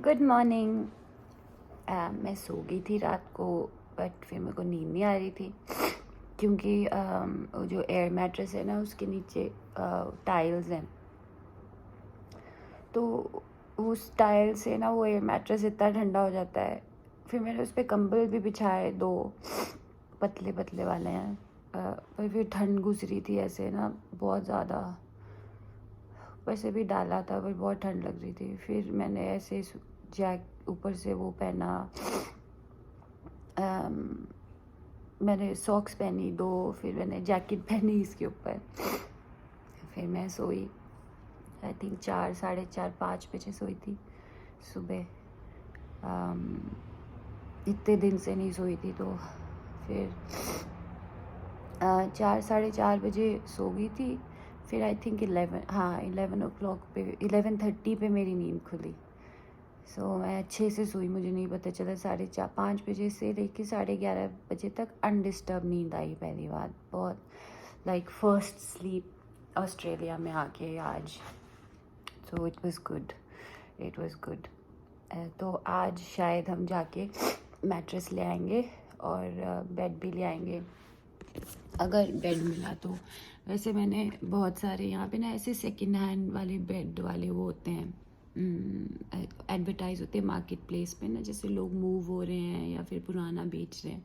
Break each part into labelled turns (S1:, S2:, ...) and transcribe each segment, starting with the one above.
S1: Good morning. मैं सो गई थी रात को, बट फिर मेरे को नींद नहीं आ रही थी क्योंकि वो जो एयर मैट्रेस है ना उसके नीचे टाइल्स हैं, तो उस टाइल से ना वो एयर मैट्रेस इतना ठंडा हो जाता है। फिर मैंने उस पर कंबल भी बिछाए, दो पतले पतले वाले हैं, पर फिर ठंड घुस रही थी ऐसे ना बहुत ज़्यादा। वैसे भी डाला था पर बहुत ठंड लग रही थी। फिर मैंने ऐसे जैक ऊपर से वो पहना, मैंने सॉक्स पहनी दो, फिर मैंने जैकेट पहनी इसके ऊपर। फिर मैं सोई, आई थिंक 4, साढ़े 4, 5 बजे सोई थी सुबह। इतने दिन से नहीं सोई थी, तो फिर 4, साढ़े 4 बजे सो गई थी। फिर आई थिंक 11 o'clock पे, 11:30 पे मेरी नींद खुली। मैं अच्छे से सोई, मुझे नहीं पता चला। 5 बजे से लेकर 11:30 बजे तक अनडिस्टर्ब नींद आई पहली बार। बहुत लाइक फर्स्ट स्लीप ऑस्ट्रेलिया में आके आज। So it was good. तो आज शायद हम जाके मैट्रेस ले आएंगे और बेड भी ले आएंगे, अगर बेड मिला तो। वैसे मैंने बहुत सारे यहाँ पे ना ऐसे सेकंड हैंड वाले बेड वाले वो होते हैं, एडवर्टाइज होते हैं मार्केट प्लेस पे ना, जैसे लोग मूव हो रहे हैं या फिर पुराना बेच रहे हैं।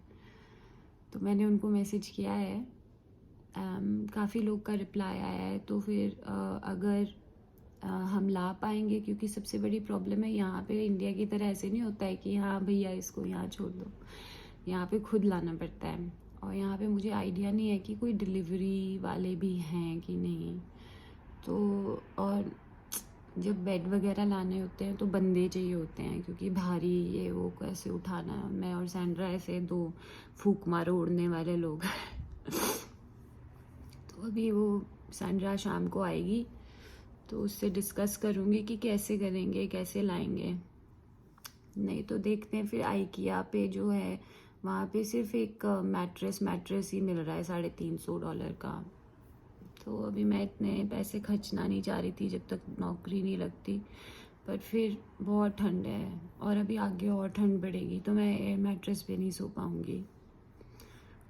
S1: तो मैंने उनको मैसेज किया है, काफ़ी लोग का रिप्लाई आया है। तो फिर अगर हम ला पाएंगे, क्योंकि सबसे बड़ी प्रॉब्लम है यहाँ पे, इंडिया की तरह ऐसे नहीं होता है कि हाँ भैया इसको यहाँ छोड़ दो। यहाँ पे खुद लाना पड़ता है, और यहाँ पे मुझे आइडिया नहीं है कि कोई डिलीवरी वाले भी हैं कि नहीं। तो और जब बेड वगैरह लाने होते हैं तो बंदे चाहिए होते हैं, क्योंकि भारी ये वो कैसे उठाना। मैं और सैंड्रा ऐसे दो फूक मारो उड़ने वाले लोग तो अभी वो सैंड्रा शाम को आएगी तो उससे डिस्कस करूँगी कि कैसे करेंगे, कैसे लाएंगे। नहीं तो देखते हैं फिर। आइकिया पे जो है वहाँ पे सिर्फ एक मैट्रेस ही मिल रहा है $350 का। तो अभी मैं इतने पैसे खर्चना नहीं चाह रही थी जब तक नौकरी नहीं लगती। पर फिर बहुत ठंड है और अभी आगे और ठंड बढ़ेगी, तो मैं एयर मैट्रेस पे नहीं सो पाऊँगी।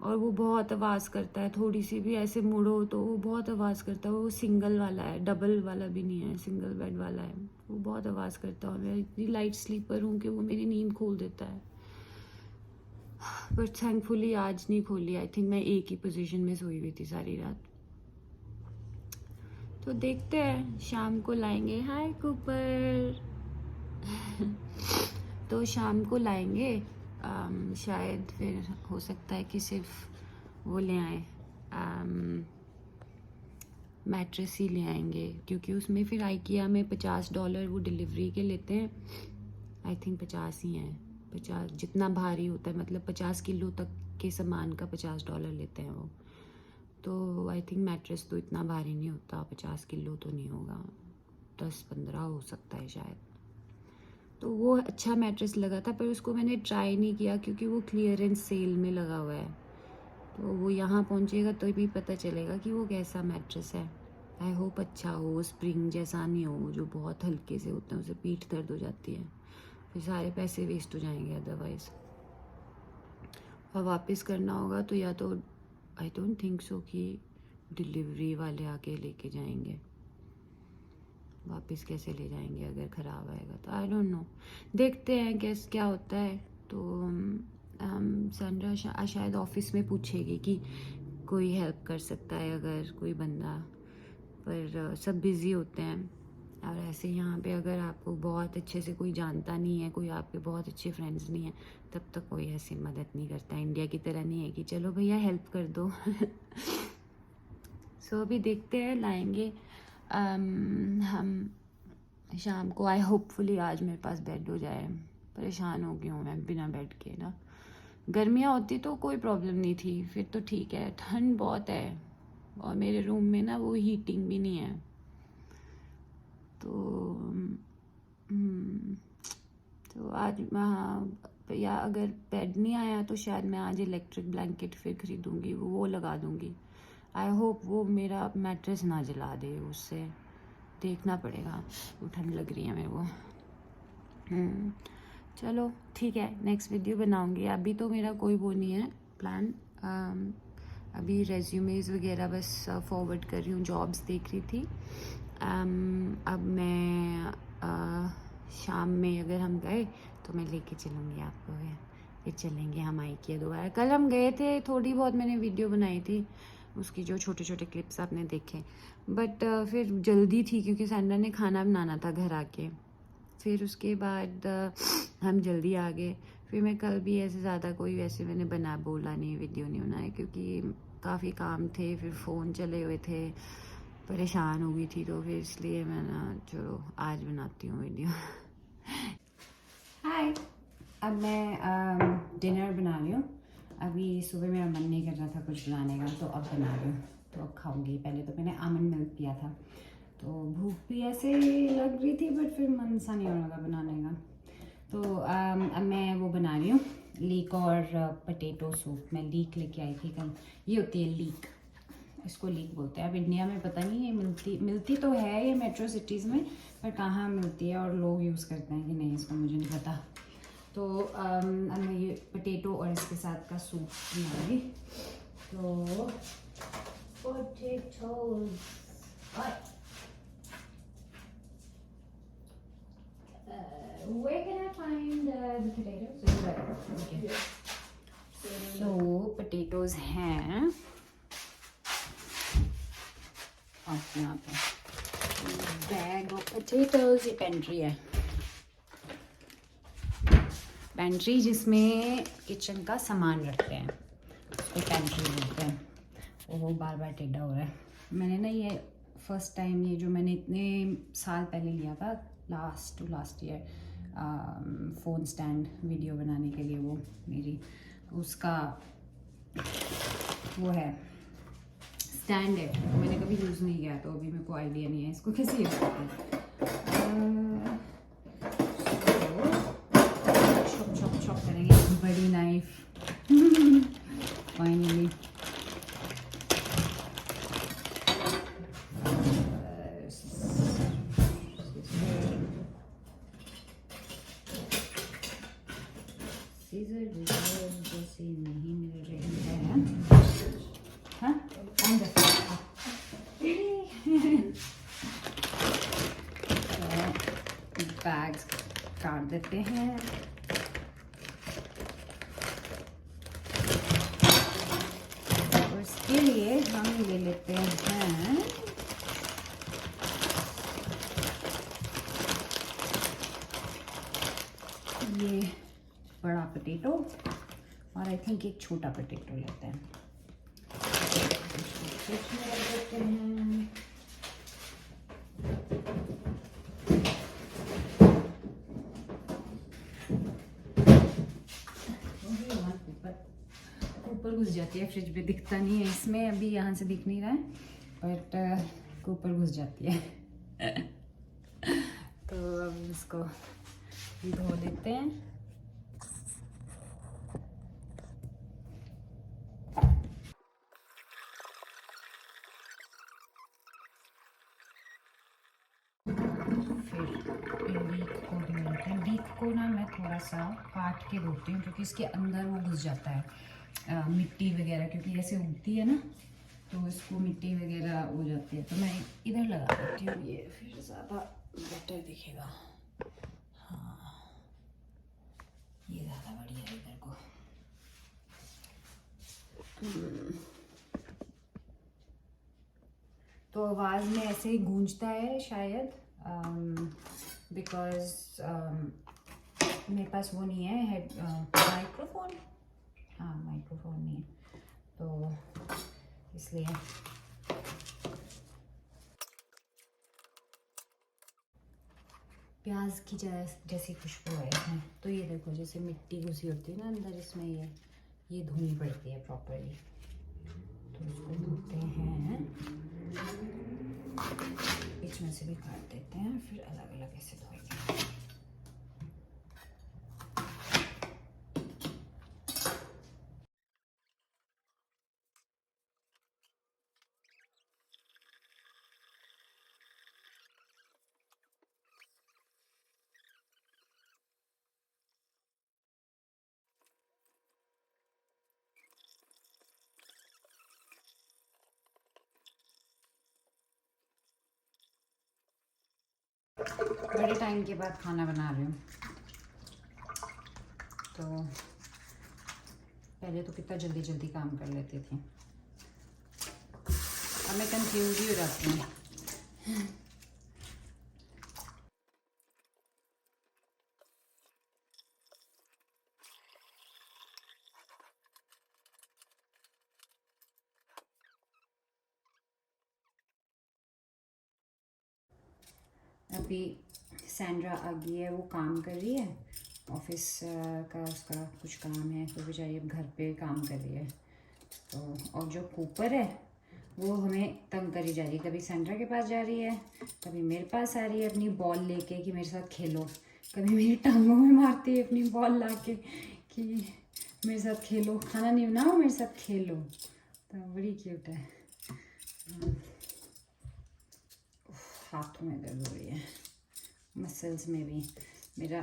S1: और वो बहुत आवाज़ करता है, थोड़ी सी भी ऐसे मुड़ो तो वो बहुत आवाज़ करता है। वो सिंगल वाला है, डबल वाला भी नहीं है, सिंगल बेड वाला है। वो बहुत आवाज़ करता है और मैं इतनी लाइट स्लीपर हूँ कि वो मेरी नींद खोल देता है। बट थैंकफुली आज नहीं खोली। आई थिंक मैं एक ही पोजीशन में सोई हुई थी सारी रात। तो देखते हैं, शाम को लाएंगे। हाय कूपर तो शाम को लाएंगे। शायद फिर हो सकता है कि सिर्फ वो ले आए, मैट्रेस ही ले आएंगे, क्योंकि उसमें फिर आइकिया में $50 वो डिलीवरी के लेते हैं। आई थिंक 50 ही हैं, 50 जितना भारी होता है, मतलब 50 किलो तक के सामान का $50 लेते हैं वो। तो आई थिंक मैट्रेस तो इतना भारी नहीं होता, 50 किलो तो नहीं होगा, 10-15 हो सकता है शायद। तो वो अच्छा मैट्रेस लगा था, पर उसको मैंने ट्राई नहीं किया क्योंकि वो क्लियरेंस सेल में लगा हुआ है। तो वो यहाँ पहुँचेगा तो भी पता चलेगा कि वो कैसा मैट्रेस है। आई होप अच्छा हो, स्प्रिंग जैसा नहीं हो जो बहुत हल्के से होते हैं, उसे पीठ दर्द हो जाती है, फिर सारे पैसे वेस्ट हो जाएंगे अदरवाइज़। और वापस करना होगा तो या तो आई डोंट थिंक सो कि डिलीवरी वाले आके लेके जाएंगे। वापस कैसे ले जाएंगे अगर ख़राब आएगा तो? आई डोंट नो, देखते हैं क्या होता है। तो सैंड्रा शायद ऑफिस में पूछेगी कि कोई हेल्प कर सकता है अगर कोई बंदा, पर सब बिज़ी होते हैं। और ऐसे यहाँ पे अगर आपको बहुत अच्छे से कोई जानता नहीं है, कोई आपके बहुत अच्छे फ्रेंड्स नहीं है, तब तक कोई ऐसी मदद नहीं करता। इंडिया की तरह नहीं है कि चलो भैया हेल्प कर दो सो अभी देखते हैं, लाएंगे। हम शाम को, आई होपफुली आज मेरे पास बेड हो जाए। परेशान हो गई हूँ मैं बिना बेड के ना। गर्मियाँ होती तो कोई प्रॉब्लम नहीं थी, फिर तो ठीक है। ठंड बहुत है और मेरे रूम में ना वो हीटिंग भी नहीं है। तो तो आज हाँ, या अगर बेड नहीं आया तो शायद मैं आज इलेक्ट्रिक ब्लैंकेट फिर खरीदूँगी, वो लगा दूँगी। आई होप वो मेरा मैट्रेस ना जला दे, उससे देखना पड़ेगा। वो ठंड लग रही है मेरे को। चलो ठीक है, नेक्स्ट वीडियो बनाऊंगी। अभी तो मेरा कोई वो नहीं है प्लान। अभी रेज्यूमेज़ वगैरह बस फॉरवर्ड कर रही हूँ, जॉब्स देख रही थी। अब मैं शाम में अगर हम गए तो मैं लेके चलूँगी आपको, फिर चलेंगे हम आइकिया दोबारा। कल हम गए थे, थोड़ी बहुत मैंने वीडियो बनाई थी उसकी, जो छोटे छोटे क्लिप्स आपने देखे, बट फिर जल्दी थी क्योंकि सैंड्रा ने खाना बनाना था घर आके। फिर उसके बाद हम जल्दी आ गए। फिर मैं कल भी ऐसे ज़्यादा कोई वैसे मैंने बोला नहीं, वीडियो नहीं बनाया, क्योंकि काफ़ी काम थे, फिर फ़ोन चले हुए थे, परेशान हो गई थी, तो फिर इसलिए मैं ना चलो आज बनाती हूँ वीडियो। हाय, अब मैं डिनर बना रही हूँ। अभी सुबह मेरा मन नहीं कर रहा था कुछ बनाने का, तो अब बना रही हूँ, तो अब खाऊंगी। पहले तो मैंने आमंड मिल्क पिया था, तो भूख भी ऐसे लग रही थी, बट फिर मन सा नहीं हो रहा था बनाने का। तो अब मैं वो बना रही हूँ, लीक और पटेटो सूप। मैं लीक लेके आई थी कल। ये होती है लीक, इसको लीक बोलते हैं। अब इंडिया में पता नहीं ये मिलती तो है ये मेट्रो सिटीज़ में, पर कहाँ मिलती है और लोग यूज़ करते हैं कि नहीं, इसको मुझे नहीं पता। तो अब मैं ये पटेटो और इसके साथ का सूप बनाऊंगी। तो potatoes, where can I find the potatoes? Okay. So potatoes हैं और यहाँ पे बैग ऑफ पोटैटोज। ये पेंट्री है, पेंट्री जिसमें किचन का सामान रखते हैं, उसको पेंट्री बोलते हैं। वो बार बार टेढ़ा हो रहा है। मैंने ना ये फर्स्ट टाइम, ये जो मैंने इतने साल पहले लिया था, last year, phone stand video बनाने के लिए, वो मेरी उसका वो है, स्टैंड है, तो मैंने कभी यूज़ नहीं किया, तो अभी मेरे को आइडिया नहीं है इसको कैसे यूज़ करते हैं। चॉप करेंगे, बड़ी नाइफ फाइनली। सीजर जैसे नहीं मिल रही है, हाँ बैग्स काट देते हैं। और इसके लिए हम ले लेते हैं ये बड़ा पोटैटो, और आई थिंक एक छोटा पोटैटो लेते हैं। ऊपर घुस जाती है, फ्रिज पे दिखता नहीं है इसमें, अभी यहाँ से दिख नहीं रहा है, बट ऊपर घुस जाती है। तो अब इसको धो लेते हैं। लीक को ना मैं थोड़ा सा काट के धोती हूँ, क्योंकि इसके अंदर वो घुस जाता है मिट्टी वगैरह, क्योंकि ऐसे उगती है ना, तो इसको मिट्टी वगैरह हो जाती है। तो मैं इधर लगा देती हूँ, ये फिर ज़्यादा बेटर दिखेगा। हाँ, ये ज़्यादा बढ़िया है इधर को। तो आवाज़ में ऐसे ही गूंजता है शायद, बिकॉज मेरे पास वो नहीं है माइक्रोफोन, हाँ माइक्रोफोन नहीं है, तो इसलिए। प्याज की जैसी खुशबू है इसमें। तो ये देखो, जैसे मिट्टी घुसी होती है ना अंदर, इसमें ये धोनी पड़ती है प्रॉपरली। तो इसको धोते हैं, बीच में से भी काट देते हैं, फिर अलग अलग ऐसे धोएंगे।
S2: बड़े टाइम के बाद खाना बना रही हूँ। तो पहले तो कितना जल्दी जल्दी काम कर लेती थी, अब मैं कंफ्यूज ही हो जाती हूँ। अभी सैंड्रा आ गई है, वो काम कर रही है ऑफिस का, उसका कुछ काम है, तो बेचारी अब घर पे काम कर रही है। तो और जो कूपर है वो हमें तंग करी जा रही है, कभी सैंड्रा के पास जा रही है, कभी मेरे पास आ रही है अपनी बॉल लेके कि मेरे साथ खेलो, कभी मेरी टांगों में मारती है अपनी बॉल ला के कि मेरे साथ खेलो, खाना नहीं बनाओ मेरे साथ खेलो। तो बड़ी क्यूट है। हाथों में दर्द हो रही है, मसल्स में भी। मेरा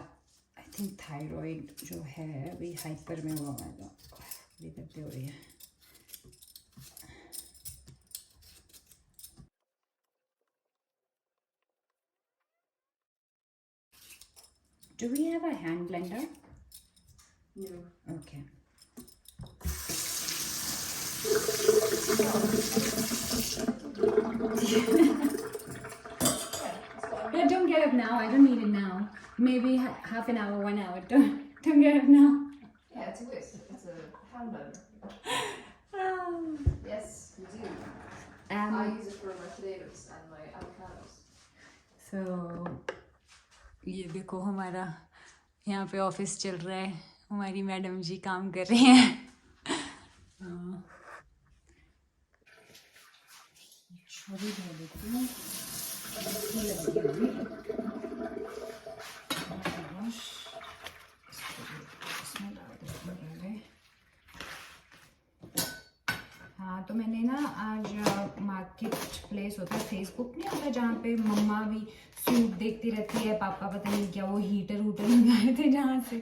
S2: आई थिंक थायराइड जो है अभी हाइपर में हुआ है, तो बड़ी दर्द हो रही है। Do we have a hand blender?
S3: No.
S2: Okay. Yeah, don't get up now. I don't need it now. Maybe half an hour, 1 hour. Don't get up now.
S3: Yeah, it's a whisk. It's a hand blender.
S2: Um,
S3: Yes, we do. I use it for my potatoes and my avocados.
S2: So ये देखो हमारा यहाँ पे office चल रहा है, हमारी madam जी काम कर रही हैं। छोरी धो देती हूँ, इसकी लगी होगी। इसमें डाल देती हूँ पहले। हाँ, तो मैंने ना आज मार्केट प्लेस होता है, फेसबुक नहीं होता जहाँ पे मम्मा भी सूट देखती रहती है, पापा पता नहीं क्या वो हीटर लगाए थे जहाँ से,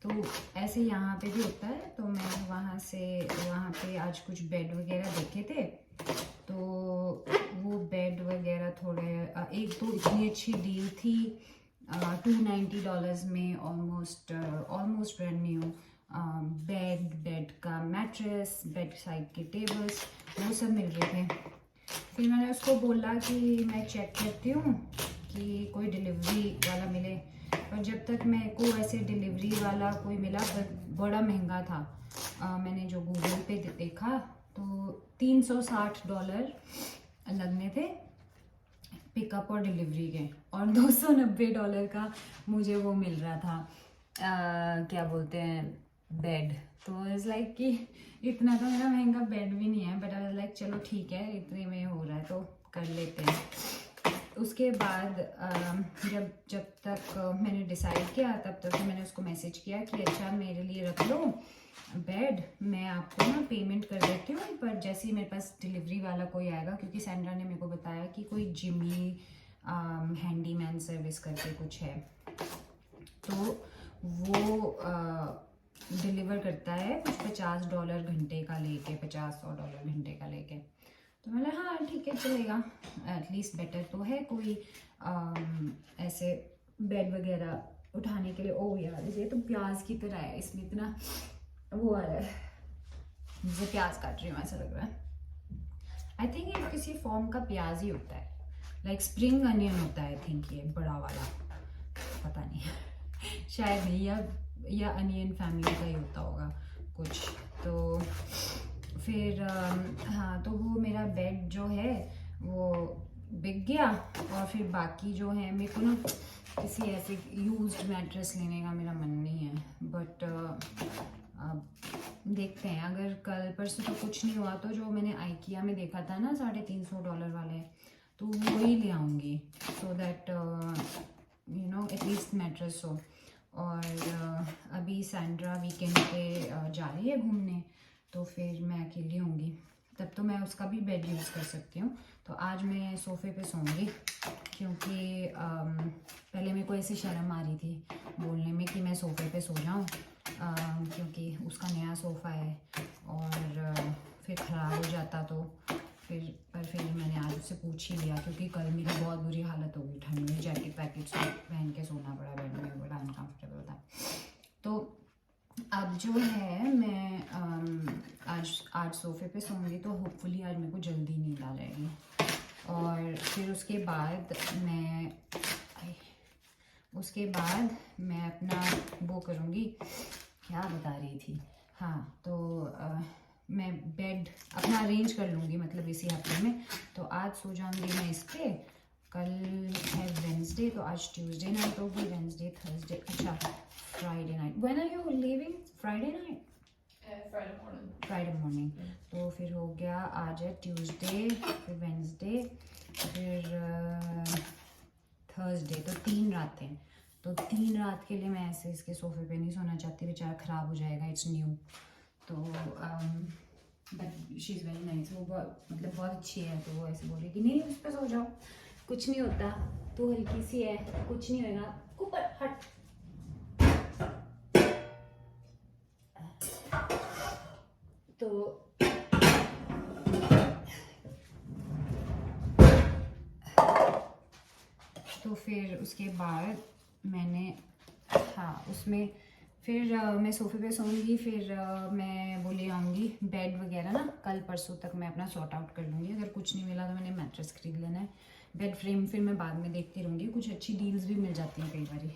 S2: तो ऐसे यहाँ पे भी होता है। तो मैं वहाँ पे आज कुछ बेड वगैरह देखे थे, तो वो बेड वगैरह थोड़े एक तो इतनी अच्छी डील थी, $290 में ऑलमोस्ट ब्रांड न्यू बेड का मैट्रेस, बेड साइड के टेबल्स, वो सब मिल रहे थे। फिर मैंने उसको बोला कि मैं चेक करती हूँ कि कोई डिलीवरी वाला मिले, पर जब तक मेरे को ऐसे डिलीवरी वाला कोई मिला, बड़ा महंगा था। मैंने जो गूगल पे देखा तो $360 लगने थे पिकअप और डिलीवरी के, और $290 का मुझे वो मिल रहा था, क्या बोलते हैं, बेड। तो इट्स लाइक कि इतना तो मेरा महंगा बेड भी नहीं है, बट आई लाइक चलो ठीक है, इतने में हो रहा है तो कर लेते हैं। उसके बाद जब तक मैंने डिसाइड किया, तब तक मैंने उसको मैसेज किया कि अच्छा मेरे लिए रख लो बेड, मैं आपको ना पेमेंट कर देती हूँ, पर जैसे ही मेरे पास डिलीवरी वाला कोई आएगा, क्योंकि सैंड्रा ने मेरे को बताया कि कोई जिमी हैंडीमैन सर्विस करके कुछ है, तो वो डिलीवर करता है कुछ $50 घंटे का लेके, $50-100 घंटे का लेके। तो मैंने हाँ ठीक है चलेगा, एटलीस्ट बेटर तो है कोई ऐसे बेड वगैरह उठाने के लिए। ओ यार ये तो प्याज की तरह है, इसमें इतना वो आ रहा है, मुझे प्याज काट रही हूँ ऐसा लग रहा है। आई थिंक ये किसी फॉर्म का प्याज ही होता है, लाइक स्प्रिंग अनियन होता है आई थिंक, ये बड़ा वाला, पता नहीं शायद नहीं, या अनियन फैमिली का ही होता होगा कुछ। तो फिर हाँ, तो वो मेरा बेड जो है वो बिक गया, और फिर बाकी जो है मेरे को ना किसी ऐसे यूज्ड मैट्रेस लेने का मेरा मन नहीं है, बट अब देखते हैं, अगर कल परसों तो कुछ नहीं हुआ तो जो मैंने आइकिया में देखा था ना $350 वाले, तो वो ही ले आऊँगी, so that you know at least mattress हो। और अभी सैंड्रा वीकेंड पे जा रही है घूमने, तो फिर मैं अकेली होंगी, तब तो मैं उसका भी बेड यूज़ कर सकती हूँ। तो आज मैं सोफ़े पे सोऊंगी, क्योंकि पहले मेरे को ऐसी शर्म आ रही थी बोलने में कि मैं सोफ़े पे सो जाऊँ, क्योंकि उसका नया सोफ़ा है और फिर ख़राब हो जाता तो फिर, पर पर फिर मैंने आज उससे पूछ ही लिया क्योंकि कल मेरी बहुत बुरी हालत हो गई ठंड में, जैकेट पैकेट पहन के सोना पड़ा बेड में, बड़ा अनकम्फर्टेबल था। तो अब जो है मैं आज सोफे पे सोऊंगी तो होपफुली आज मेरे को जल्दी नींद आ जाएगी। और फिर उसके बाद मैं अपना वो करूँगी, क्या बता रही थी, हाँ तो मैं बेड अपना अरेंज कर लूँगी मतलब इसी हफ्ते में। तो आज सो जाऊँगी मैं इस पर, कल है वेंसडे तो आज ट्यूसडे नाइट होगी, वेंसडे थर्सडे, अच्छा Friday night. When are you living? Friday night? Friday morning. तो फिर हो गया, आज है ट्यूसडे, फिर वेंसडे, फिर थर्सडे, तो 3 रातें। तो 3 रात के लिए मैं ऐसे इसके सोफे पे नहीं सोना चाहती, बेचारा ख़राब हो जाएगा, इट्स न्यू। तो but she is very nice, वो मतलब बहुत अच्छी है। तो वो ऐसे बोले कि नहीं उस पर सो जाओ, कुछ नहीं होता, तो हल्की सी है, कुछ नहीं होगा, ऊपर हट। तो फिर उसके बाद मैंने, हाँ उसमें फिर मैं सोफे पे सोऊंगी। फिर मैं वो ले आऊँगी बेड वगैरह ना, कल परसों तक मैं अपना सॉर्ट आउट कर लूँगी। अगर कुछ नहीं मिला तो मैंने मैट्रेस खरीद लेना है। बेड फ्रेम फिर मैं बाद में देखती रहूँगी, कुछ अच्छी डील्स भी मिल जाती हैं कई बार,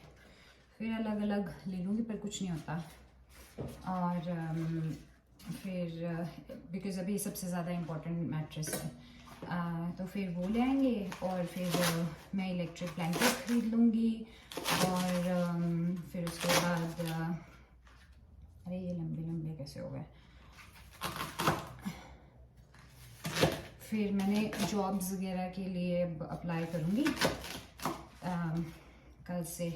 S2: फिर अलग अलग ले लूँगी, पर कुछ नहीं होता। और फिर बिकॉज़ अभी सबसे ज़्यादा इम्पोर्टेंट मैट्रेस है, तो फिर वो ले आएंगे। और फिर मैं इलेक्ट्रिक ब्लैंकेट खरीद लूँगी। और फिर उसके बाद अरे ये लंबे लंबे कैसे हो गए। फिर मैंने जॉब्स वगैरह के लिए अप्लाई करूँगी कल से,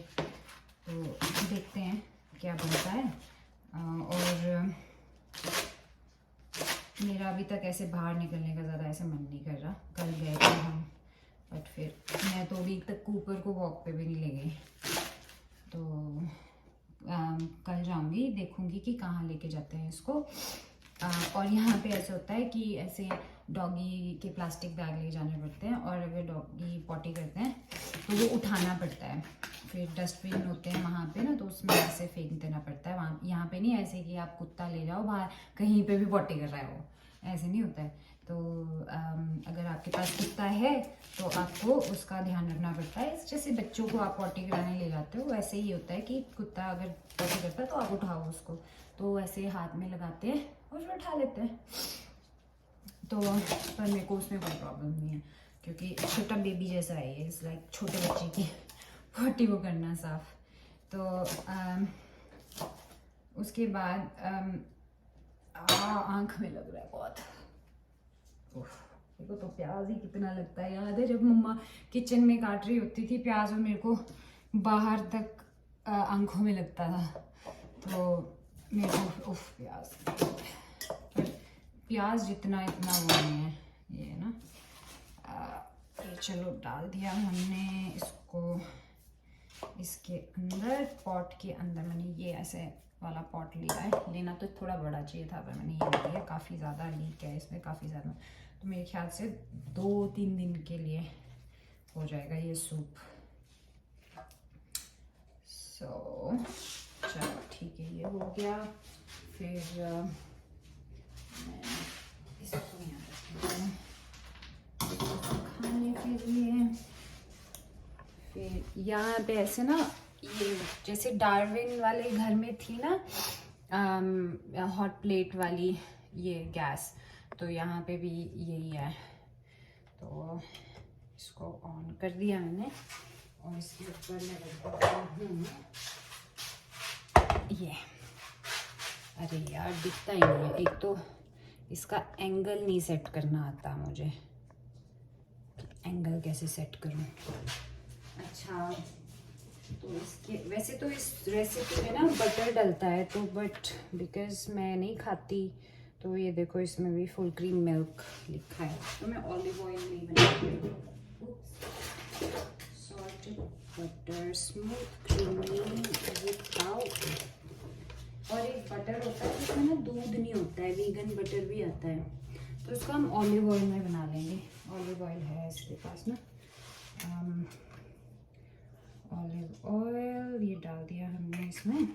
S2: तो देखते हैं क्या बनता है। और मेरा अभी तक ऐसे बाहर निकलने का ज़्यादा ऐसे मन नहीं कर रहा। कल गए थे हम, बट फिर मैं तो वीक तक कूपर को वॉक पे भी नहीं ले गई। तो कल जाऊंगी, देखूंगी कि कहाँ लेके जाते हैं इसको। और यहाँ पे ऐसे होता है कि ऐसे डॉगी के प्लास्टिक बैग ले जाने पड़ते हैं, और अगर डॉगी पॉटी करते हैं तो वो उठाना पड़ता है। फिर डस्टबिन होते हैं वहाँ पे ना, तो उसमें ऐसे फेंक देना पड़ता है। वहाँ यहाँ पे नहीं ऐसे कि आप कुत्ता ले जाओ बाहर, कहीं पे भी पॉटी कर रहा है वो, ऐसे नहीं होता है। तो अगर आपके पास कुत्ता है तो आपको उसका ध्यान रखना पड़ता है। जैसे बच्चों को आप पॉटी कराने ले जाते हो, वैसे ही होता है कि कुत्ता अगर पॉटी करता है तो आप उठाओ उसको, तो ऐसे हाथ में लगाते हैं और फिर उठा लेते हैं। तो पर मेरे को उसमें कोई प्रॉब्लम नहीं है, क्योंकि छोटा बेबी जैसा है ये, इस लाइक छोटे बच्चे की पॉटी को करना साफ। तो उसके बाद आँख में लग रहा है बहुत। मेरे को तो प्याज ही कितना लगता है। याद है जब मम्मा किचन में काट रही होती थी प्याज, और मेरे को बाहर तक आंखों में लगता था। तो मेरे को उफ प्याज जितना इतना वो नहीं है ये ना। चलो डाल दिया हमने इसको इसके अंदर, पॉट के अंदर। मैंने ये ऐसे वाला पॉट लिया है, लेना तो थोड़ा बड़ा चाहिए था, पर मैंने ये लिया। काफ़ी ज़्यादा लीक है इसमें, काफ़ी ज़्यादा। तो मेरे ख्याल से 2-3 दिन के लिए हो जाएगा ये सूप। चलो ठीक है, ये हो गया। फिर मैं इसको यहाँ रखती हूँ खाने के लिए। फिर यहाँ पे ऐसे ना, ये जैसे डार्विन वाले घर में थी ना हॉट प्लेट वाली ये गैस, तो यहाँ पे भी यही है। तो इसको ऑन कर दिया मैंने, और इसके ऊपर मैं रखता हूँ ये। अरे यार दिखता ही नहीं है, एक तो इसका एंगल नहीं सेट करना आता मुझे। एंगल कैसे सेट करूँ? अच्छा, तो इसके वैसे तो इस रेसिपी में ना बटर डलता है, तो बट बिकॉज मैं नहीं खाती, तो ये देखो इसमें भी फुल क्रीम मिल्क लिखा है, तो मैं ऑलिव ऑयल नहीं बनाती। Salted butter smooth creamy without. और एक बटर होता है जिसमें ना दूध नहीं होता है, वीगन बटर भी आता है, तो उसको हम ऑलिव ऑयल में बना लेंगे। ऑलिव ऑयल है इसके पास ना, ऑलिव ऑयल ये डाल दिया हमने इसमें।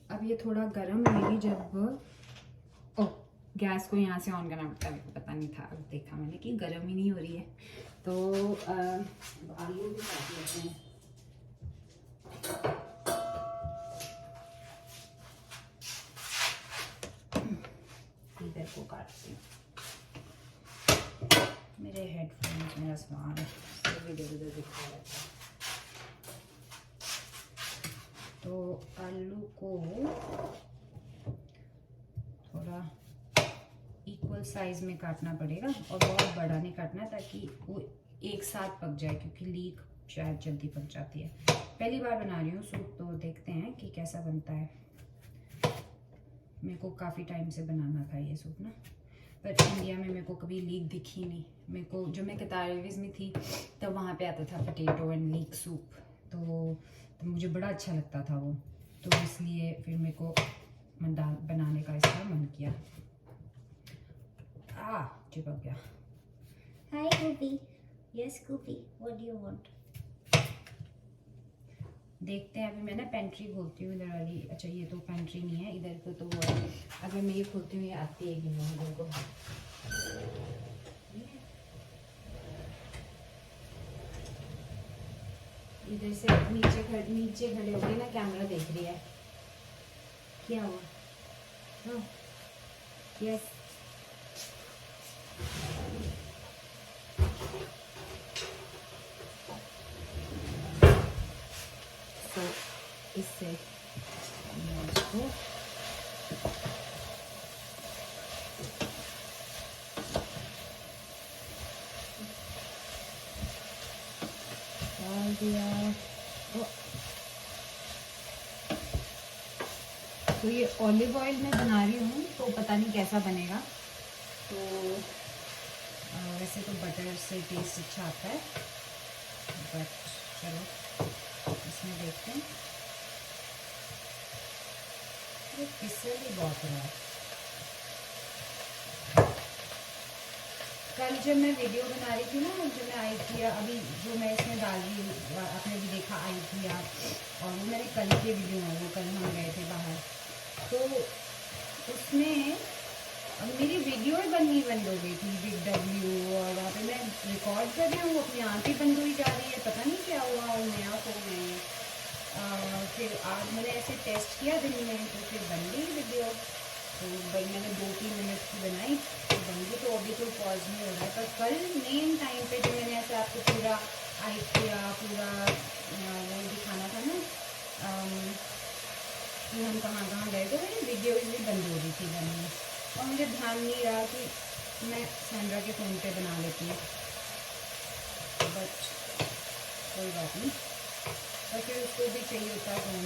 S2: अब ये थोड़ा गर्म होगी जब, ओ गैस को यहाँ से ऑन करना पड़ता है, मेरे को पता नहीं था, अब देखा मैंने कि गर्म ही नहीं हो रही है। तो आलू भी काट लेते हैं। इधर को काटती हूँ, मेरे हेडफोन्स मेरा सामान सब इधर उधर दिखा रहता है। तो आलू को थोड़ा इक्वल साइज में काटना पड़ेगा और बहुत बड़ा नहीं काटना, ताकि वो एक साथ पक जाए, क्योंकि लीक शायद जल्दी पक जाती है। पहली बार बना रही हूँ सूप, तो देखते हैं कि कैसा बनता है। मेरे को काफ़ी टाइम से बनाना था ये सूप ना, पर इंडिया में मेरे को कभी लीक दिखी नहीं। मेरे को जब मैं कतार एयरवेज में थी तब वहाँ पे आता था पोटैटो एंड लीक सूप, तो मुझे बड़ा अच्छा लगता था वो, तो इसलिए फिर मेरे को बनाने का इसका मन किया। चिपक गया।
S4: Hi, Goopy. Yes, Goopy. What do you want?
S2: देखते हैं। अभी मैं ना पेंट्री खोलती हूँ इधर वाली। अच्छा ये तो पेंट्री नहीं है, इधर को तो वो है। अगर मैं ये खोलती हूँ ये आती है कि नहीं इधर को। इधर से नीचे खड़े होके ना कैमरा देख रही है। क्या हुआ? यस। तो इससे मैं इसको डाल दिया। तो ये ऑलिव ऑयल में बना रही हूँ, तो पता नहीं कैसा बनेगा। तो वैसे तो बटर से टेस्ट अच्छा आता है, बट चलो इसमें देखते हैं। ये फिसल ही बहुत रहा है। कल जब मैं वीडियो बना रही थी ना, जब मैं आई थी, अभी जो मैं इसमें डाल रही हूँ आपने भी देखा, आई थी आप, और वो मेरे कल के वीडियो हैं, वो कल हम गए थे बाहर, तो उसमें मेरी वीडियो ही बननी बंद हो गई थी, बिग डब्ल्यू, और वहाँ पे मैं रिकॉर्ड कर रही हूँ, अपनी आँख ही बंद हुई जा रही है, पता नहीं क्या हुआ। और नया फ़ोन है। फिर आज मैंने ऐसे टेस्ट किया दिन में, तो फिर बन गई वीडियो। तो भाई मैंने 2-3 मिनट की बनाई तो बन गई। तो अभी तो पॉज नहीं हो रहा है, पर कल मेन टाइम पे जो मैंने ऐसे आपको पूरा आइडिया पूरा वो दिखाना था ना कि हम कहाँ कहाँ गए, तो मेरी वीडियो भी बंद हो रही थी बननी, और मुझे ध्यान नहीं रहा कि मैं सैंड्रा के फ़ोन पे बना लेती हूँ, बट कोई बात नहीं। और फिर उसको भी चाहिए होता है फ़ोन,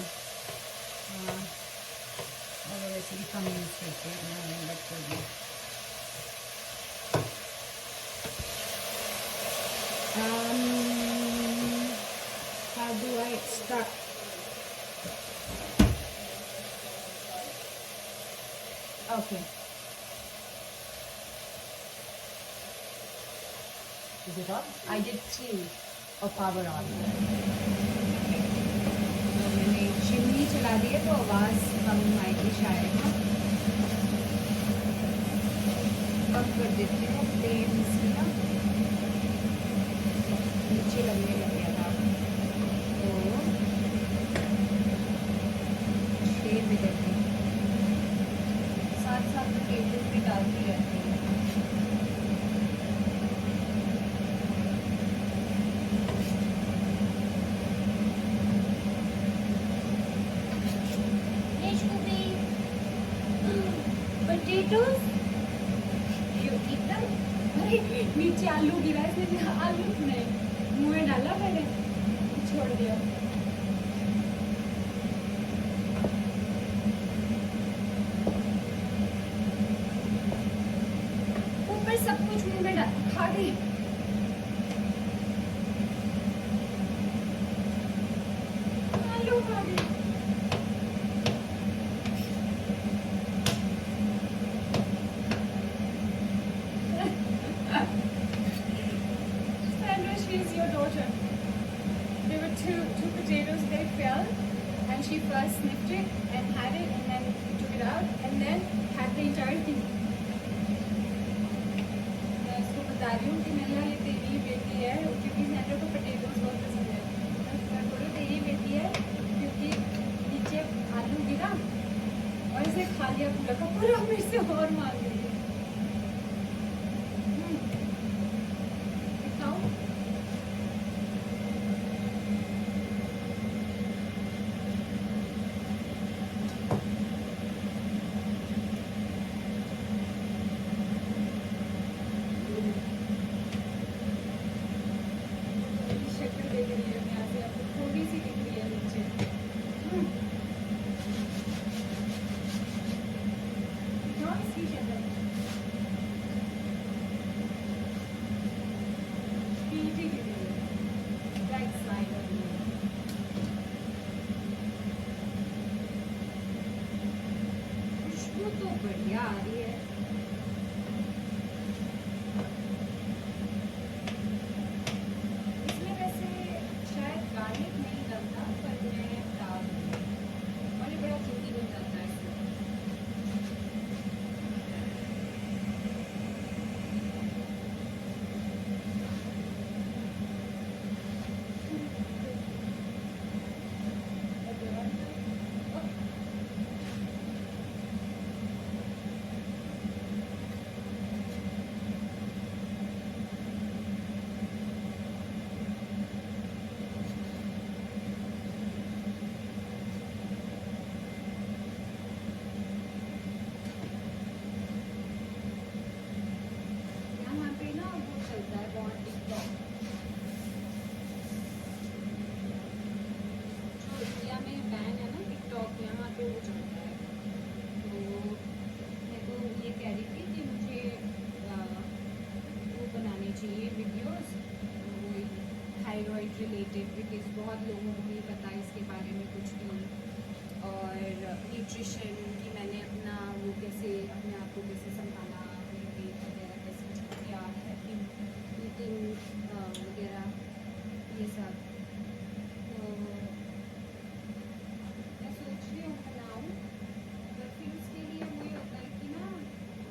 S2: और वैसे भी कम यूज़ करते हैं, बट कर दिया। How do I start? Okay.
S4: Is it on?
S2: I did 3 और पावर ऑन। तो मैंने चिमनी चला दी है, तो आवाज़ कम आएगी शायद ना। कम कर देती हूँ फ्लेम इसकी ना, नीचे लगने लग गया था, तो 6 बिगड़ गई। साथ साथ में टेबल भी डालती रहती हूँ।
S4: Yes, Goopy. Potatoes?
S2: You eat them? अरे नीचे आलू गिरा है, इसने आलू नहीं मुँह में डाला, मैंने छोड़ दिया। ऊपर सब कुछ मुँह में खा गई। आलू खा गई। she first sniffed it and had it and then took it out and then had the entire thing. मैं उसको बता रही हूँ कि नैला ये तेरी बेटी है क्योंकि नैला को पोटैटोज बहुत पसंद है। मैं बोलूँ तेरी बेटी है क्योंकि नीचे आलू गिरा और इसे खा लिया पूरा का पूरा मेरे से और मांग रही है। दिखाओ शक्ल देख रही है यहाँ से आपको थोड़ी सी दिख रही है नीचे। दिखाओ इसकी शक्ल पीछे गिर रही है बैक साइड वाली है। खुशबू तो बढ़िया आ रही है। इसमें वैसे शायद गार्लिक नहीं डलता पर मैं डाल दूँगी और ये बड़ा जल्दी बन जाता है इसमें। यहाँ पे ना वो चलता है बहुत टिकटॉक जो इंडिया में बैन है ना टिकटॉक यहाँ पे वो चलता है। तो मैं तो ये कह रही थी कि मुझे वो बनाने चाहिए वीडियोस वो थायराइड रिलेटेड बिकॉज बहुत लोगों को नहीं पता इसके बारे में कुछ भी और न्यूट्रिशन कि मैंने अपना वो कैसे अपने आप को कैसे संभाला अपने पेट वगैरह कैसे ठीक किया हैप्पी ईटिंग वगैरह ये सब। तो मैं सोच रही हूँ बनाऊँ पर फिर उसके लिए वो ये होता है कि ना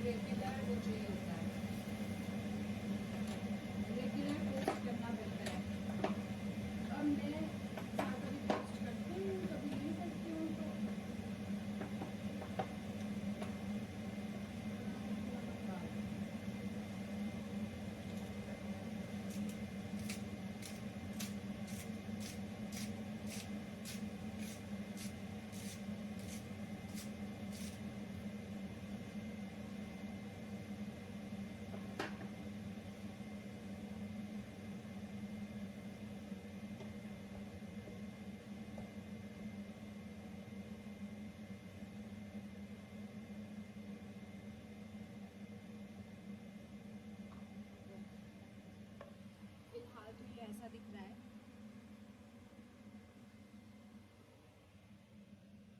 S2: रेगुलर वो चाहिए होता है रेगुलर पोस्ट करना पड़ता है। अब मैं कभी पोस्ट करती हूँ कभी नहीं करती हूँ तो फिलहाल तो ये ऐसा दिख रहा है।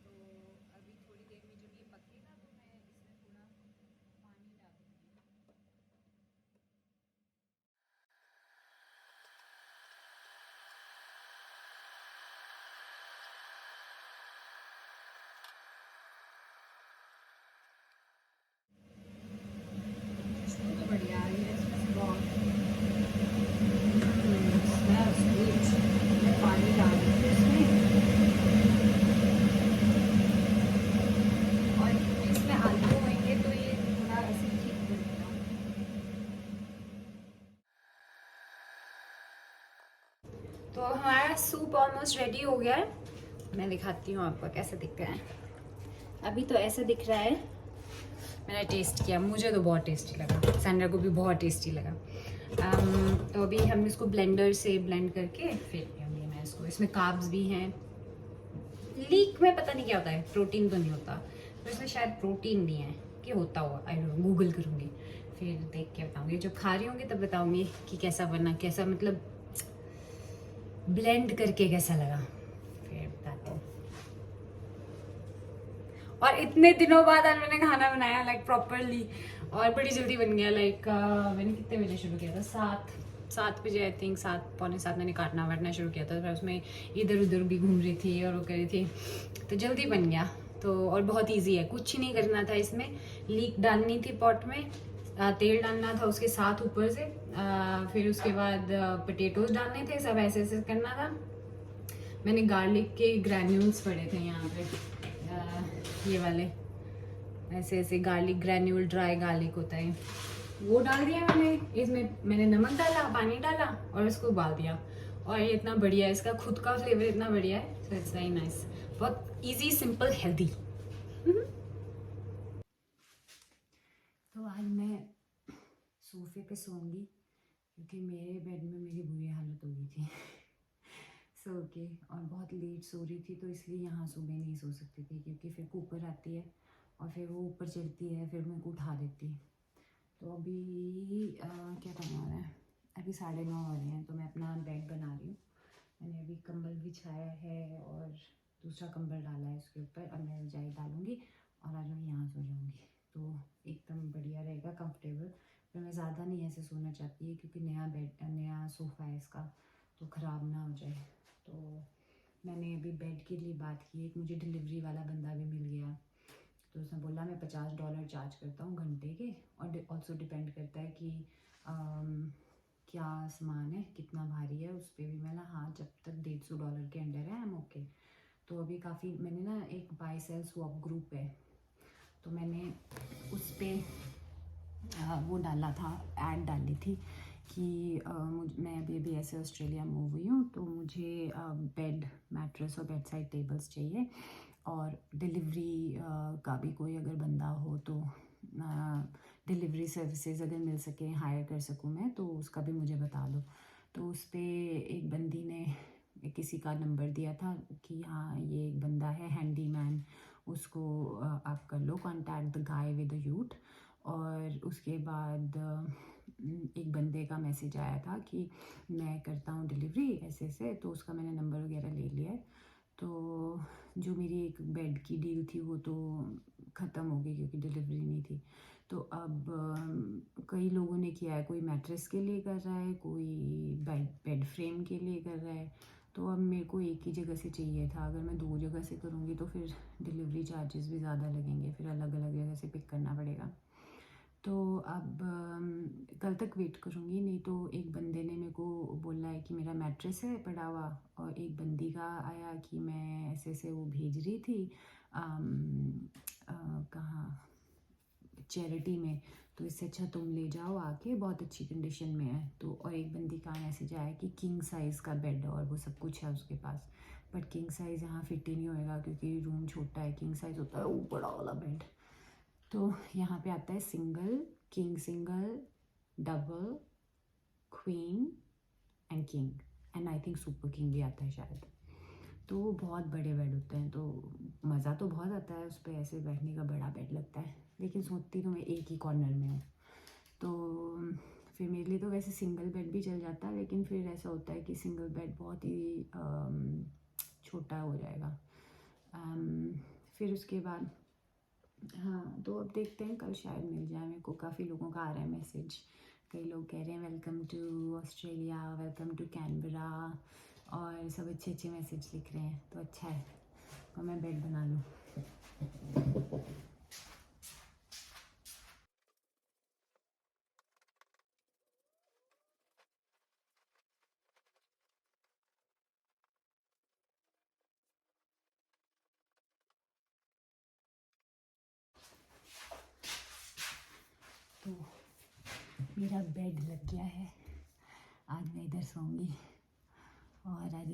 S2: तो अभी थोड़ी देर में जब ये पकेगा तो मैं इसमें थोड़ा पानी डाल दूँगी। खुशबू तो बढ़िया आ रही है इसमें से बहुत। smells good। मैं पानी डाल दूँ इसमें और इसमें आलू होंगे तो ये थोड़ा ऐसे ठीक बनेगा। तो हमारा सूप ऑलमोस्ट रेडी हो गया है। मैं दिखाती हूँ आपको कैसा दिख रहा है। अभी तो ऐसा दिख रहा है। मैंने टेस्ट किया मुझे तो बहुत टेस्टी लगा सैंड्रा को भी बहुत टेस्टी लगा। तो अभी हम इसको ब्लेंडर से ब्लेंड करके फिर पियूँगी मैं इसको। इसमें कार्ब्स भी हैं। लीक में पता नहीं क्या होता है प्रोटीन तो नहीं होता तो इसमें शायद प्रोटीन नहीं है कि होता हुआ आई डोंट नो गूगल करूँगी फिर देख के बताऊँगी। जब खा रही होंगी तब बताऊँगी कि कैसा बना कैसा मतलब ब्लेंड करके कैसा लगा फिर बताती हूँ। और इतने दिनों बाद आज मैंने खाना बनाया लाइक प्रॉपरली और बड़ी जल्दी बन गया। लाइक मैंने कितने बजे शुरू किया था
S1: 7 बजे आई थिंक 7 पौने 7 मैंने काटना वाटना शुरू किया था। फिर उसमें इधर उधर भी घूम रही थी और वो कर रही थी, तो जल्दी बन गया। तो और बहुत इजी है, कुछ नहीं करना था इसमें। लीक डालनी थी पॉट में, तेल डालना था उसके साथ ऊपर से, फिर उसके बाद पोटैटोज डालने थे, सब ऐसे ऐसे करना था। मैंने गार्लिक के ग्रैन्यूल्स पड़े थे यहाँ पे, ये वाले ऐसे ऐसे गार्लिक ग्रैन्यूल, ड्राई गार्लिक होता है, वो डाल दिया मैंने। इसमें मैंने नमक डाला, पानी डाला और इसको उबाल दिया। और ये इतना बढ़िया है, इसका खुद का फ्लेवर इतना बढ़िया है, सो इट्स वेरी नाइस। बहुत इजी, सिंपल, हेल्दी। तो आज मैं सोफे पे सोऊंगी क्योंकि मेरे बेड में मेरी बुरी हालत हो गई थी सो के, और बहुत लेट सो रही थी, तो इसलिए यहाँ सुबह नहीं सो सकती थी क्योंकि फिर कुकर आती है और फिर वो ऊपर चढ़ती है, फिर मेरे को उठा देती है। तो अभी क्या टाइम हो रहा है, अभी 9:30 हो रहे हैं, तो मैं अपना बेड बना रही हूँ। मैंने अभी कंबल बिछाया है और दूसरा कंबल डाला है इसके ऊपर। अब मैं रजाई डालूँगी और आज मैं यहाँ सो जाऊँगी, तो एकदम बढ़िया रहेगा, कंफर्टेबल। पर मैं ज़्यादा नहीं ऐसे सोना चाहती है क्योंकि नया सोफ़ा है इसका, तो ख़राब ना हो जाए। तो मैंने अभी बेड के लिए बात की, एक मुझे डिलीवरी वाला बंदा भी मिल गया, तो उसने बोला मैं $50 चार्ज करता हूँ घंटे के, और ऑल्सो डिपेंड करता है कि क्या सामान है, कितना भारी है, उस पर भी। मैं ना हाँ, जब तक $150 के अंडर है आई एम ओके। तो अभी काफ़ी मैंने ना, एक बाय सेल स्वैप ग्रुप है, तो मैंने उस पर वो डाला था, ऐड डाली थी कि मैं अभी ऐसे ऑस्ट्रेलिया मूव हुई हूँ, तो मुझे बेड मैट्रेस और बेड साइड टेबल्स चाहिए, और डिलीवरी का भी कोई अगर बंदा हो तो डिलीवरी सर्विसेज अगर मिल सके, हायर कर सकूँ मैं, तो उसका भी मुझे बता दो। तो उस पर एक बंदी ने किसी का नंबर दिया था कि हाँ ये एक बंदा है हैंडीमैन, उसको आप कर लो contact, the guy with the youth. और उसके बाद एक बंदे का मैसेज आया था कि मैं करता हूँ डिलीवरी ऐसे ऐसे, तो उसका मैंने नंबर वगैरह ले लिया है। तो जो मेरी एक बेड की डील थी वो तो ख़त्म हो गई क्योंकि डिलीवरी नहीं थी। तो अब कई लोगों ने किया है, कोई मैट्रेस के लिए कर रहा है, कोई बेड फ्रेम के लिए कर रहा है। तो अब मेरे को एक ही जगह से चाहिए था, अगर मैं 2 जगह से करूँगी तो फिर डिलीवरी चार्जेस भी ज़्यादा लगेंगे, फिर अलग अलग जगह से पिक करना पड़ेगा। तो अब कल तक वेट करूँगी, नहीं तो एक बंदे ने मेरे को बोला है कि मेरा मैट्रेस है पड़ा हुआ, और एक बंदी का आया कि मैं ऐसे ऐसे वो भेज रही थी कहाँ, चैरिटी में, तो इससे अच्छा तुम ले जाओ आके, बहुत अच्छी कंडीशन में है। तो और एक बंदी का मैसेज आया कि किंग साइज़ का बेड और वो सब कुछ है उसके पास, बट किंग साइज़ यहाँ फिट ही नहीं होएगा क्योंकि रूम छोटा है। किंग साइज़ होता है वो बड़ा वाला बेड। तो यहाँ पे आता है single, king single, double, queen and king, and I think super king भी आता है शायद। तो बहुत बड़े बेड होते हैं, तो मज़ा तो बहुत आता है उस पर ऐसे बैठने का, बड़ा बेड लगता है, लेकिन सोचती तो मैं एक ही कॉर्नर में हूँ। तो फिर मेरे लिए तो वैसे सिंगल बेड भी चल जाता है, लेकिन फिर ऐसा होता है कि सिंगल बेड बहुत ही छोटा हो जाएगा। फिर उसके बाद हाँ, तो अब देखते हैं, कल शायद मिल जाए मेरे को। काफ़ी लोगों का आ रहा है मैसेज, कई लोग कह रहे हैं welcome to Australia, welcome to Canberra, और सब अच्छे अच्छे मैसेज लिख रहे हैं, तो अच्छा है। तो मैं बेड बना लूँ। तो मेरा बेड लग गया है, आज मैं इधर सोऊंगी और आज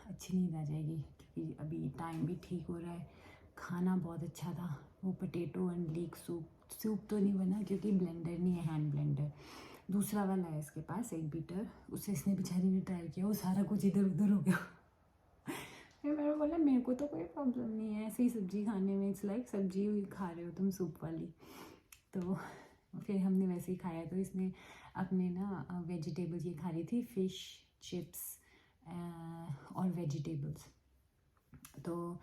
S1: अच्छी नींद आ जाएगी क्योंकि अभी टाइम भी ठीक हो रहा है। खाना बहुत अच्छा था, वो पोटैटो एंड लीक सूप तो नहीं बना क्योंकि ब्लेंडर नहीं है, हैंड ब्लेंडर दूसरा वाला है इसके पास, 1 बीटर, उससे इसने बेचारी ने ट्राई किया, वो सारा कुछ इधर उधर हो गया। फिर मैंने बोला मेरे को तो कोई प्रॉब्लम नहीं है ऐसी सब्जी खाने में, इट्स लाइक सब्जी खा रहे हो तुम सूप वाली। तो फिर हमने वैसे ही खाया। तो इसने अपने ना वेजिटेबल्स ये खा रही थी, फ़िश चिप्स और वेजिटेबल्स। तो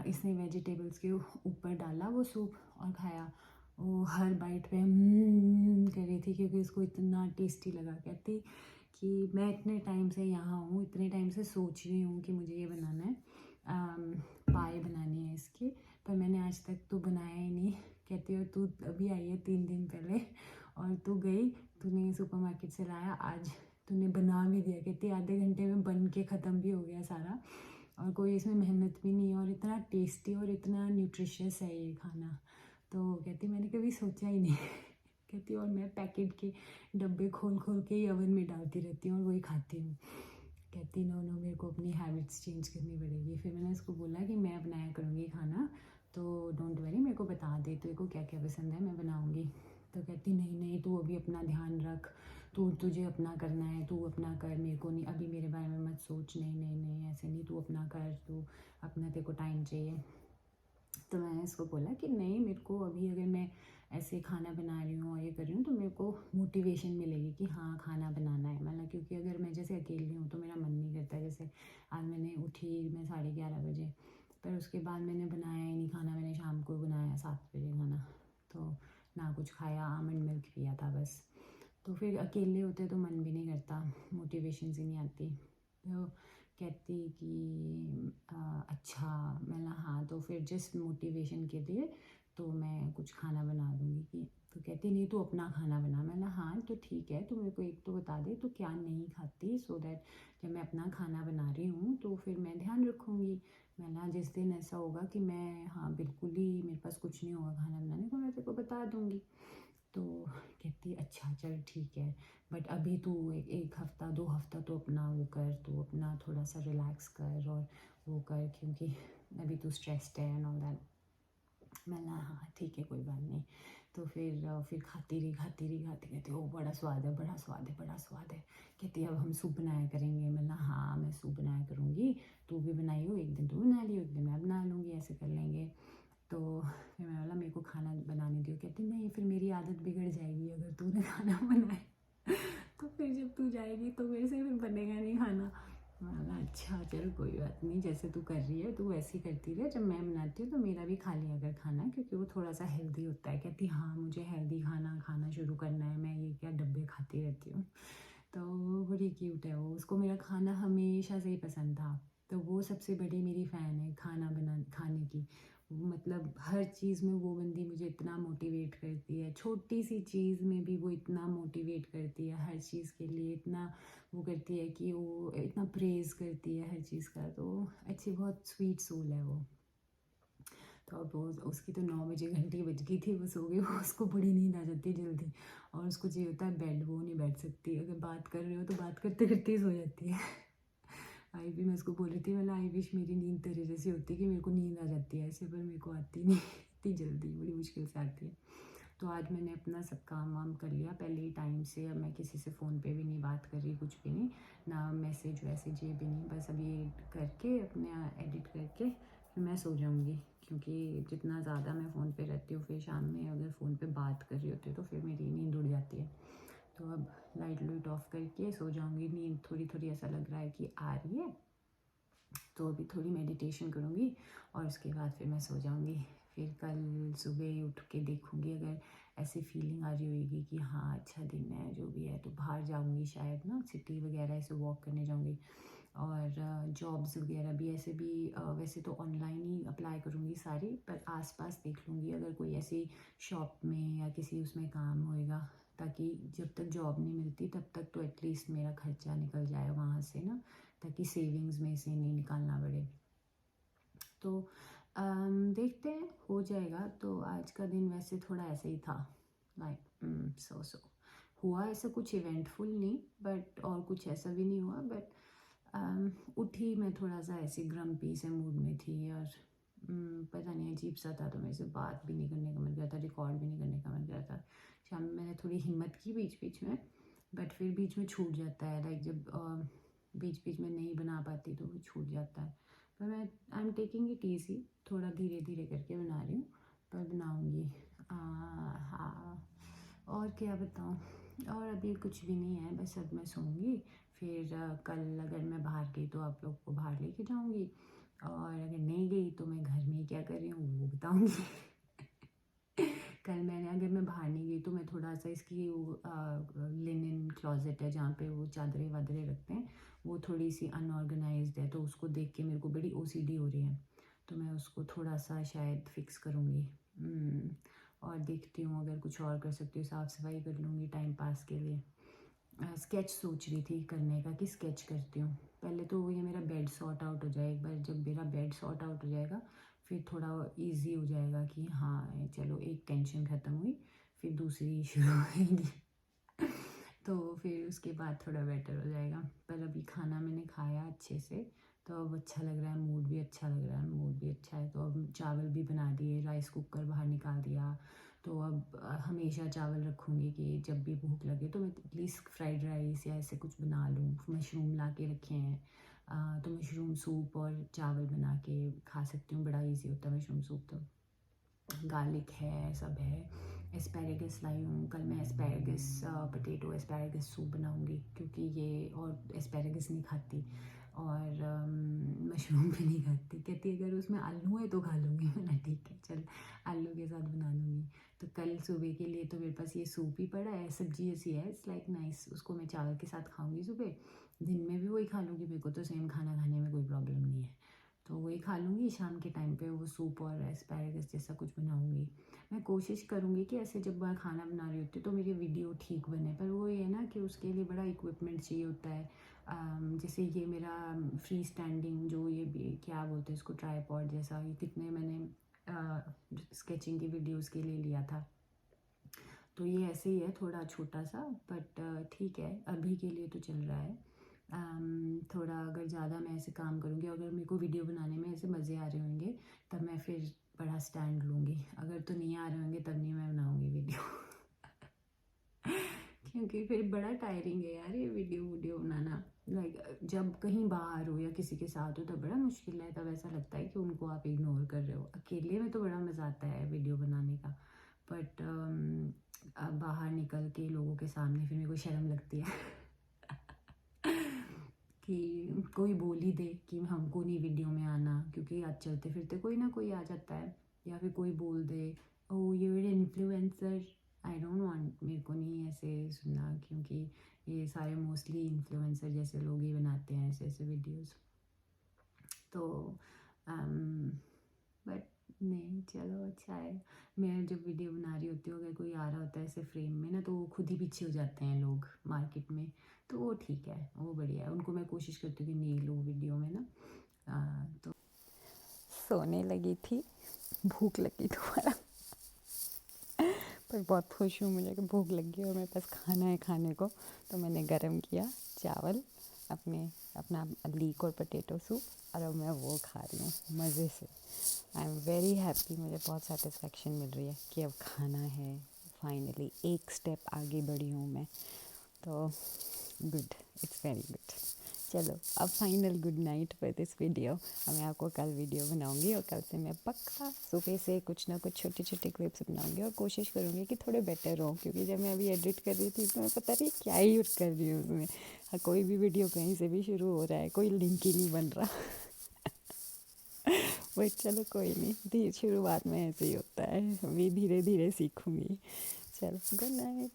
S1: इसने वेजिटेबल्स के ऊपर डाला वो सूप और खाया। वो हर बाइट पे कर रही थी क्योंकि उसको इतना टेस्टी लगा। कहती कि मैं इतने टाइम से यहाँ हूँ, इतने टाइम से सोच रही हूँ कि मुझे ये बनाना है, पाए बनानी है इसकी, पर मैंने आज तक तो बनाया ही नहीं। कहती हो तू अभी आई है 3 दिन पहले और तू गई, तूने सुपरमार्केट से लाया, आज तूने बना भी दिया। कहती आधे घंटे में बन के ख़त्म भी हो गया सारा, और कोई इसमें मेहनत भी नहीं है, और इतना टेस्टी और इतना न्यूट्रिशियस है ये खाना। तो कहती मैंने कभी सोचा ही नहीं। कहती और मैं पैकेट के डब्बे खोल खोल के ही ओवन में डालती रहती हूँ और वही खाती हूँ। कहती नो नो, मेरे को अपनी हैबिट्स चेंज करनी पड़ेगी। फिर मैंने उसको बोला कि मैं बनाया करूँगी खाना, तो डोंट वरी, मेरे को बता दे तेरे को क्या क्या पसंद है, मैं बनाऊँगी। तो कहती नहीं नहीं, तू अभी अपना ध्यान रख, तुझे अपना करना है, तू अपना कर, मेरे को नहीं, अभी मेरे बारे में मत सोच, नहीं नहीं नहीं ऐसे नहीं, तू अपना कर, तू अपना, तेरे को टाइम चाहिए। तो मैंने इसको बोला कि नहीं, मेरे को अभी अगर मैं ऐसे खाना बना रही हूँ और ये कर रही हूँ तो मेरे को मोटिवेशन मिलेगी कि हाँ खाना बनाना है, मतलब क्योंकि अगर मैं जैसे अकेली हूँ तो मेरा मन नहीं करता। जैसे आज मैंने उठी मैं 11:30 बजे, पर उसके बाद मैंने बनाया ही नहीं खाना। मैंने शाम को बनाया 7 बजे खाना, तो ना कुछ खाया, आमंड मिल्क पिया था बस। तो फिर अकेले होते तो मन भी नहीं करता, मोटिवेशन ही नहीं आती। तो कहती कि अच्छा, मैंने हाँ, तो फिर जिस मोटिवेशन के लिए तो मैं कुछ खाना बना दूँगी कि, तो कहती नहीं तू अपना खाना बना। मैंने हाँ तो ठीक है, तो मेरे को एक तो बता दे तो क्या नहीं खाती, सो दैट जब मैं अपना खाना बना रही हूँ तो फिर मैं ध्यान रखूँगी। मैंने जिस दिन ऐसा होगा कि मैं हाँ बिल्कुल ही मेरे पास कुछ नहीं होगा खाना बनाने को, मैं तेरे को बता दूँगी। तो कहती अच्छा चल ठीक है, बट अभी तू एक हफ़्ता 2 हफ़्ता तो अपना वो कर, तो अपना थोड़ा सा रिलैक्स कर और वो कर, क्योंकि अभी तू स्ट्रेस्ड है एंड ऑल दैट। मैंने हाँ ठीक है कोई बात नहीं। तो फिर खाती रही कहती ओ बड़ा स्वाद है, बड़ा स्वाद है, बड़ा स्वाद है। कहती अब हम सूप बनाया करेंगे। मैंने हाँ मैं सूप बनाया करूँगी, तू भी बनाई हो, एक दिन तू बना लियो, एक दिन मैं बना लूँगी, ऐसे कर लेंगे। तो फिर मैं बोला मेरे को खाना बनाने दो। कहती नहीं, फिर मेरी आदत बिगड़ जाएगी अगर तूने खाना बनाए तो फिर जब तू जाएगी तो मेरे से फिर बनेगा नहीं खाना। मैं बोला अच्छा चल कोई बात नहीं, जैसे तू कर रही है तू वैसे ही करती रहे, जब मैं बनाती हूँ तो मेरा भी खा लिया अगर खाना, क्योंकि वो थोड़ा सा हेल्दी होता है। कहती हाँ मुझे हेल्दी खाना खाना शुरू करना है, मैं ये क्या डब्बे खाती रहती हूँ। तो बड़ी क्यूट है वो, उसको मेरा खाना हमेशा से ही पसंद था। तो वो सबसे बड़ी मेरी फ़ैन है खाने की। मतलब हर चीज़ में वो बंदी मुझे इतना मोटिवेट करती है, छोटी सी चीज़ में भी वो इतना मोटिवेट करती है, हर चीज़ के लिए इतना वो करती है कि वो इतना प्रेज़ करती है हर चीज़ का। तो अच्छी बहुत स्वीट सोल है वो। तो अब वो उसकी तो 9 बजे घंटी बज गई थी, वो सो गई। उसको बड़ी नींद आ जाती है जल्दी, और उसको चाहिए होता है बेड, वो नहीं बैठ सकती। अगर बात कर रहे हो तो बात करते करते ही सो जाती है। आई भी मैं उसको बोल रही थी, मैं आई विश मेरी नींद तेरे जैसी होती कि मेरे को नींद आ जाती है ऐसे, पर मेरे को आती नहीं इतनी जल्दी, बड़ी मुश्किल से आती है। तो आज मैंने अपना सब काम वाम कर लिया पहले ही टाइम से। अब मैं किसी से फ़ोन पे भी नहीं बात कर रही, कुछ भी नहीं, ना मैसेज वैसेज ये भी नहीं। बस अभी करके अपने एडिट करके फिर मैं सो जाऊँगी, क्योंकि जितना ज़्यादा मैं फ़ोन पे रहती हूँ फिर शाम में अगर फ़ोन पे बात कर रही होती हूँ तो फिर मेरी नींद उड़ जाती है। तो अब लाइट लूट ऑफ करके सो जाऊँगी। नींद थोड़ी थोड़ी ऐसा लग रहा है कि आ रही है, तो अभी थोड़ी मेडिटेशन करूँगी और उसके बाद फिर मैं सो जाऊँगी। फिर कल सुबह उठ के देखूँगी, अगर ऐसी फीलिंग आ रही होगी कि हाँ अच्छा दिन है जो भी है, तो बाहर जाऊँगी शायद ना, सिटी वगैरह ऐसे वॉक करने जाऊँगी। और जॉब्स वगैरह भी ऐसे भी वैसे तो ऑनलाइन ही अप्लाई करूँगी सारी, पर आसपास देख लूँगी अगर कोई ऐसी शॉप में या किसी उसमें काम होएगा, ताकि जब तक जॉब नहीं मिलती तब तक तो एटलीस्ट मेरा खर्चा निकल जाए वहाँ से ना, ताकि सेविंग्स में से नहीं निकालना पड़े। तो देखते हैं हो जाएगा। तो आज का दिन वैसे थोड़ा ऐसे ही था, लाइक सो हुआ ऐसा कुछ इवेंटफुल नहीं, बट और कुछ ऐसा भी नहीं हुआ, बट उठी मैं थोड़ा सा ऐसे ग्रम्पी से मूड में थी, और पता नहीं अजीब सा था, तो मेरे से बात भी नहीं करने का मन कर रहा था, रिकॉर्ड भी नहीं करने का मन कर रहा था। शाम में मैंने थोड़ी हिम्मत की बीच बीच में, बट फिर बीच में छूट जाता है, लाइक जब बीच बीच में नहीं बना पाती तो वो छूट जाता है। पर मैं I am taking it easy, थोड़ा धीरे धीरे करके बना रही हूँ, पर बनाऊँगी। हाँ और क्या बताऊँ, और अभी कुछ भी नहीं है, बस अब मैं सोऊंगी। फिर कल अगर मैं बाहर गई तो आप लोग को बाहर लेके जाऊंगी, और अगर नहीं गई तो मैं घर में क्या कर रही हूँ वो बताऊंगी। कल मैंने, अगर मैं बाहर नहीं गई तो मैं थोड़ा सा इसकी लिनन क्लोजेट है जहाँ पे वो चादरें वादरें रखते हैं, वो थोड़ी सी अनऑर्गेनाइज्ड है, तो उसको देख के मेरे को बड़ी ओसीडी हो रही है, तो मैं उसको थोड़ा सा शायद फिक्स करूँगी। और देखती हूँ अगर कुछ और कर सकती हूँ, साफ़ सफाई कर लूँगी टाइम पास के लिए। स्केच सोच रही थी करने का कि स्केच करती हूँ। पहले तो ये मेरा बेड सॉर्ट आउट हो जाए, एक बार जब मेरा बेड सॉर्ट आउट हो जाएगा फिर थोड़ा इजी हो जाएगा कि हाँ चलो एक टेंशन ख़त्म हुई, फिर दूसरी शुरू होगी। तो फिर उसके बाद थोड़ा बेटर हो जाएगा। पर अभी खाना मैंने खाया अच्छे से, तो अब अच्छा लग रहा है, मूड भी अच्छा लग रहा है, मूड भी अच्छा है। तो अब चावल भी बना दिए, राइस कुकर बाहर निकाल दिया, तो अब हमेशा चावल रखूँगी कि जब भी भूख लगे तो मैं एटलीस्ट फ्राइड राइस या ऐसे कुछ बना लूँ। मशरूम ला के रखे हैं, तो मशरूम सूप और चावल बना के खा सकती हूँ, बड़ा इजी होता है मशरूम सूप। तो गार्लिक है, सब है। एस्पैरेगस लाई हूँ, कल मैं एस्पैरेगस पोटैटो एस्पैरेगस सूप बनाऊँगी, क्योंकि ये और एस्पैरेगस नहीं खाती और मशरूम भी नहीं खाती। कहती है अगर उसमें आलू है तो खा लूँगी। मैंने ठीक है चल आलू के साथ बना लूँगी। तो कल सुबह के लिए तो मेरे पास ये सूप ही पड़ा है, सब्जी ऐसी है, इट्स लाइक नाइस। उसको मैं चावल के साथ खाऊँगी सुबह, दिन में भी वही खा लूँगी, मेरे को तो सेम खाना खाने में कोई प्रॉब्लम नहीं है, तो वही खा लूँगी। शाम के टाइम पे वो सूप और एस्पैरेगस जैसा कुछ बनाऊँगी। मैं कोशिश करूँगी कि ऐसे जब मैं खाना बना रही होती हूँ तो मेरी वीडियो ठीक बने, पर वो ये ना कि उसके लिए बड़ा इक्विपमेंट चाहिए होता है। जैसे ये मेरा फ्री स्टैंडिंग जो ये क्या बोलते हैं इसको, ट्राईपॉड जैसा, ये कितने मैंने स्केचिंग की वीडियोज़ के लिए लिया था। तो ये ऐसे ही है, थोड़ा छोटा सा, बट ठीक है अभी के लिए तो चल रहा है। थोड़ा अगर ज़्यादा मैं ऐसे काम करूँगी, अगर मेरे को वीडियो बनाने में ऐसे मज़े आ रहे होंगे तब मैं फिर बड़ा स्टैंड लूँगी, अगर तो नहीं आ रहे होंगे तब नहीं मैं बनाऊँगी वीडियो। क्योंकि फिर बड़ा टायरिंग है यार ये वीडियो बनाना। लाइक जब कहीं बाहर हो या किसी के साथ हो तब बड़ा मुश्किल है, तब ऐसा लगता है कि उनको आप इग्नोर कर रहे हो। अकेले में तो बड़ा मज़ा आता है वीडियो बनाने का, बट अब बाहर निकल के लोगों के सामने फिर मेरे को शर्म लगती है। कि कोई बोल ही दे कि हमको नहीं वीडियो में आना, क्योंकि आज चलते फिरते कोई ना कोई आ जाता है, या फिर कोई बोल दे oh your influencer. I don't want, मेरे को नहीं ऐसे सुनना, क्योंकि ये सारे मोस्टली इन्फ्लुएंसर जैसे लोग ही बनाते हैं ऐसे ऐसे वीडियोस। तो बट नहीं चलो अच्छा है। मैं जब वीडियो बना रही होती हूँ अगर कोई आ रहा होता है ऐसे फ्रेम में ना, तो वो खुद ही पीछे हो जाते हैं लोग मार्केट में, तो वो ठीक है, वो बढ़िया है। उनको मैं कोशिश करती हूँ कि नहीं लूँ वीडियो में ना। तो सोने लगी थी, भूख लगी दोबारा, पर बहुत खुश हूँ मुझे कि भूख लगी और मेरे पास खाना है खाने को। तो मैंने गरम किया चावल अपना लीक और पोटैटो सूप, और अब मैं वो खा रही हूँ मज़े से। आई एम वेरी हैप्पी, मुझे बहुत सेटिस्फेक्शन मिल रही है कि अब खाना है, फाइनली एक स्टेप आगे बढ़ी हूँ मैं, तो गुड, इट्स वेरी गुड। चलो अब final good night for this video. अब मैं आपको कल वीडियो बनाऊंगी और कल से मैं पक्का सुबह से कुछ ना कुछ छोटे छोटे क्लिप्स बनाऊंगी और कोशिश करूंगी कि थोड़े बेटर हो, क्योंकि जब मैं अभी एडिट कर रही थी तो मैं पता नहीं क्या ही कर रही हूँ उसमें। हाँ, कोई भी वीडियो कहीं से भी शुरू हो रहा है, कोई लिंक ही नहीं बन रहा। बट चलो कोई नहीं, शुरुआत में ऐसे ही होता है, अभी धीरे धीरे सीखूंगी। चलो गुड नाइट।